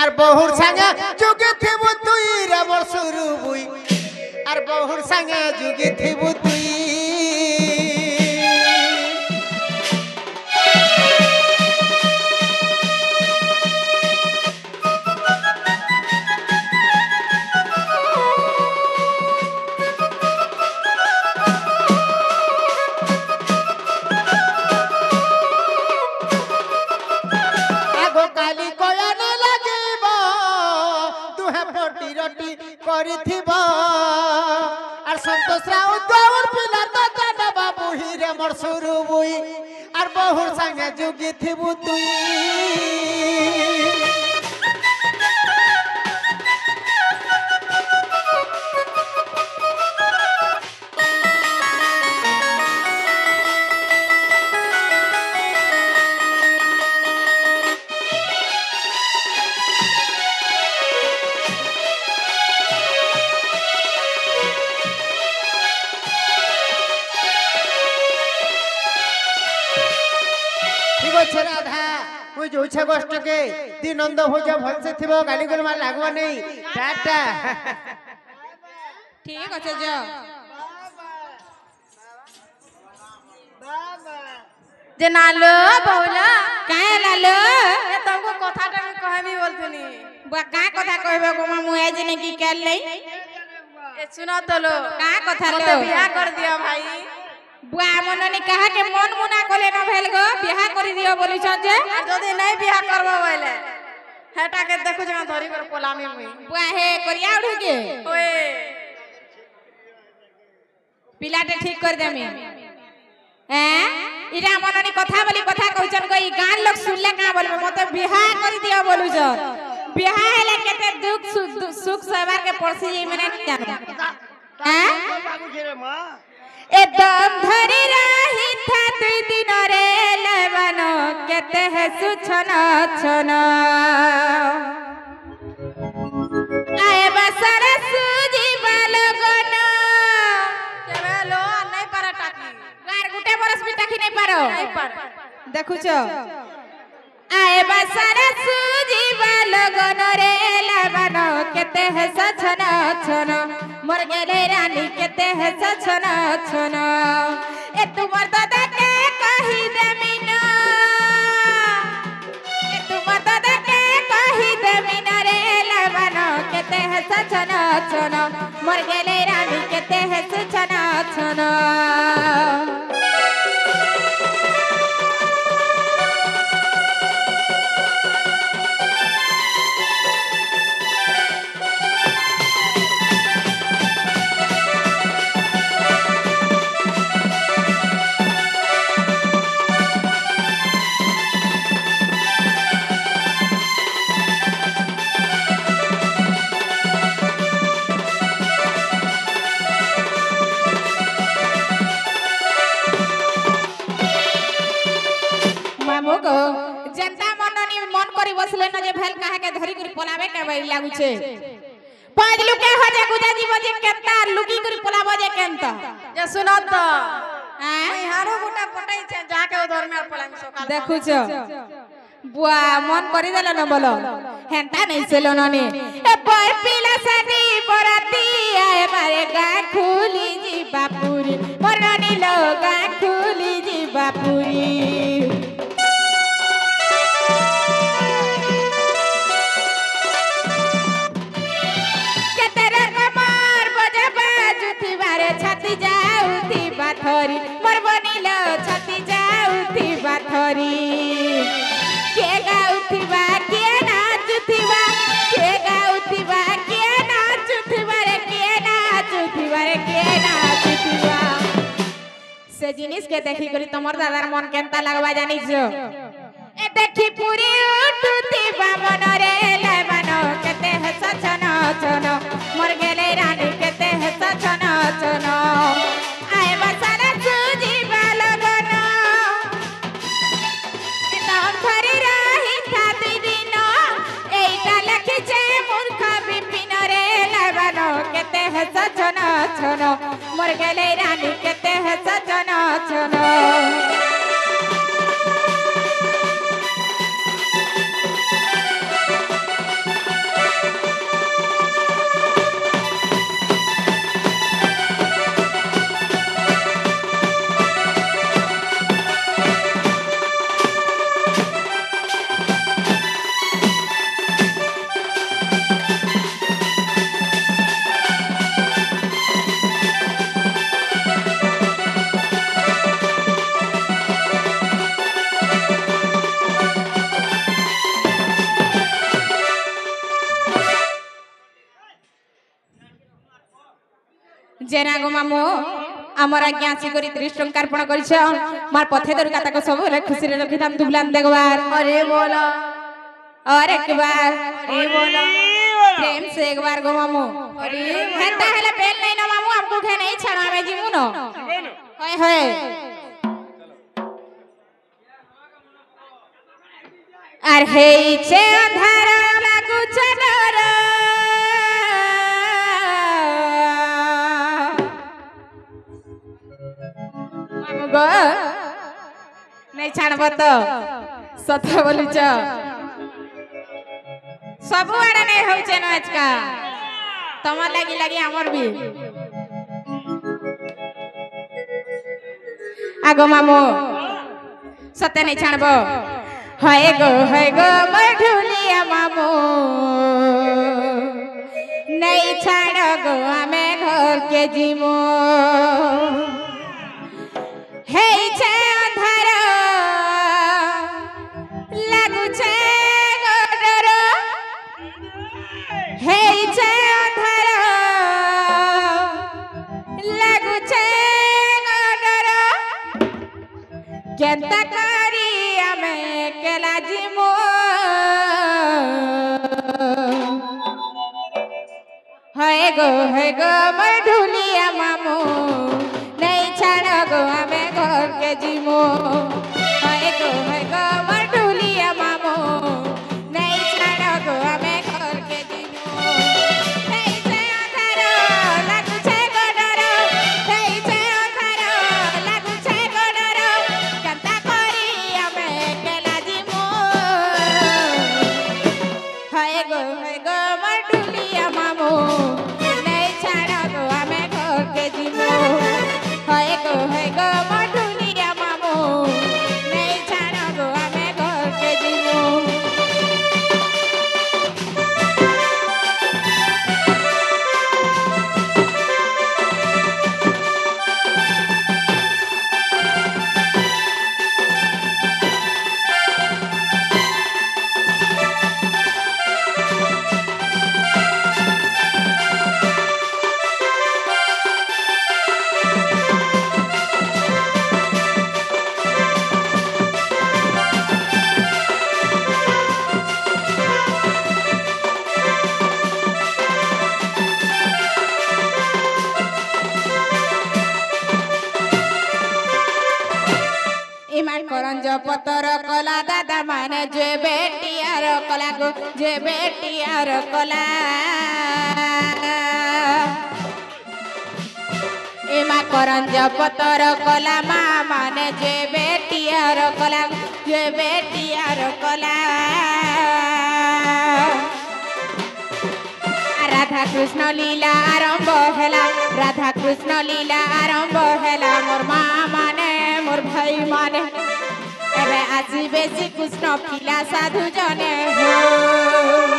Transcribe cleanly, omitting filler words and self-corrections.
আর বহুর সঙ্গে যুগে থিব তুই রে মোর সুরু বুই আর বহুর সঙ্গে যুগে থিব তুই संतोष राउत और पिला तो जाना बाबू हीरे मोर सुरु बुई और बहुर संगे जुगी थिबु तुई राधा मुझे जोछे गोष्ठ के दिन नंद हो जा भल से थिबो गाली गुल मार लागवा नहीं टाटा ठीक আছে जा जे नालो बहुला काहे लालो ए तुमको कथाटा में कहबी बोलथनी बा का कथा कहबे गोमा मुए जने की कर लई ए सुनो तो लो का कथा लो तो बियाह कर दियो भाई बुआ मनने कहा के मन मुना कोले न भेल गो बियाह करि दियो बोली छन जे जदी नहीं बियाह करबो बोले हेटा के देखु जमा धरी कर पोलामी मुई बुआ हे करिया उठ के ओए पिलाटे ठीक कर देमी हैं इरा मनने कथा बोली कथा कहछन गई गान लोग सुनले का बोलबे मते बियाह करि दियो बोलु छ बियाह हेले केते दुख सुख सवार के पड़सी मने नहीं जानो हैं बाबू घेरे मां एकदम धरी रही था दुई दिन रे लेवनो केते है सुछना छना आए बसरे सूजी बालगना केबे लो नहीं पारा टाकी गार गुटे बरस भी टाकी नहीं पारो देखु छ आए बसरे सूजी बालगना रे लेवनो केते है सुछना छना मोर गेले रानी केते है सछना छना ए तुमर दादा के कहि देमिना ए तुमर दादा के कहि देमिना रे लवना केते है सछना छना मोर गेले रानी केते है सछना छना जनता मननी मन करी बसले न जे भेल काहे के धरी करी पलावे के बई लागु छे पांच लुके हो जे गुजा जीव जे केता लुकी करी पलावे जे केंता जे सुनो त मैं हारो गोटा पटाई छे जाके उधर में पलामी सकाल देखु छ बुआ मन करी देला न बोलो हेंता नहीं सेलो ननी ए पर पीला साडी बराती आए मारे गा खुली जी बापुरी मरनी लोगा खुली जी बापुरी छाती जाउथी बाथरी मोर बनिलो छाती जाउथी बाथरी के गाउथी बा के नाचुथी बा के गाउथी बा के नाचुथी बा रे के नाचुथी बा रे के नाचुथी बा से जिनिस के देखि करी तमर दादार मन केनता लगवा जानि जो ए देखि पूरी उठुथी बा मन रे लेबानो केते है सछना छनो मोर गेले रानी केते है सछना छनो आए बसरा सूजी बालगना एकदम धरी रही था दुई दिन एटा लखी छे मूर्ख विपिन रे लेबानो केते है सछना छनो मोर गेले रानी केते है सछना छनो जेना गो मामू आमर आज्ञा आसिक 30 टंका अर्पण कर मार पथे दरका तक सब खुशी रखी था दुबलान देखबार अरे बोला और एक बार अरे बोला प्रेम से एक बार गो मामू अरे हेता हेला बेल नहीं ना मामू हमको खे नहीं छड़ा में जीमु न होय होय अर हे छे अंधार लागू चडर मामू गो नहीं छाड़ब तो सत बोलुच सब आड़े नहीं होचे न आजका तमर लागी लागी हमर भी आगो मामू सते नहीं छाड़ब हाय गो मढुलिया मामू नहीं छाड़ गो हमें घर के जीमो हे छे अंधार लागू छे गोडर हे छे अंधार लागू छे गोडर केंता करी हमें केला जीमो हाय गो मढुलिया मामू नहीं छाड़ गो हमें घर के जीमो हाय गो मढुलिया मामू नहीं छाड़ गो हमें घर के जीमो हे छे अंधार लागू छे गोडर हे छे अंधार लागू छे गोडर केंता करी हमें केला जीमो हाय गो मढुलिया मामू नहीं छाड़ गो हमें घर के जीमो हाय गो मढुलिया मामू नहीं छाड़ गो हमें घर के जीमो इमान करंज पतर कला दादा माने जे बेटियार कला गो जे बेटियार कला इमा करंज पतर कला मा माने जे बेटियार कला जे बेटियार कला राधा कृष्ण लीला आरंभ हेला राधा कृष्ण लीला आरंभ हेला मोर माँ माने मोर भाई माने एबे आसी बेसी कृष्ण पिला साधु जने हो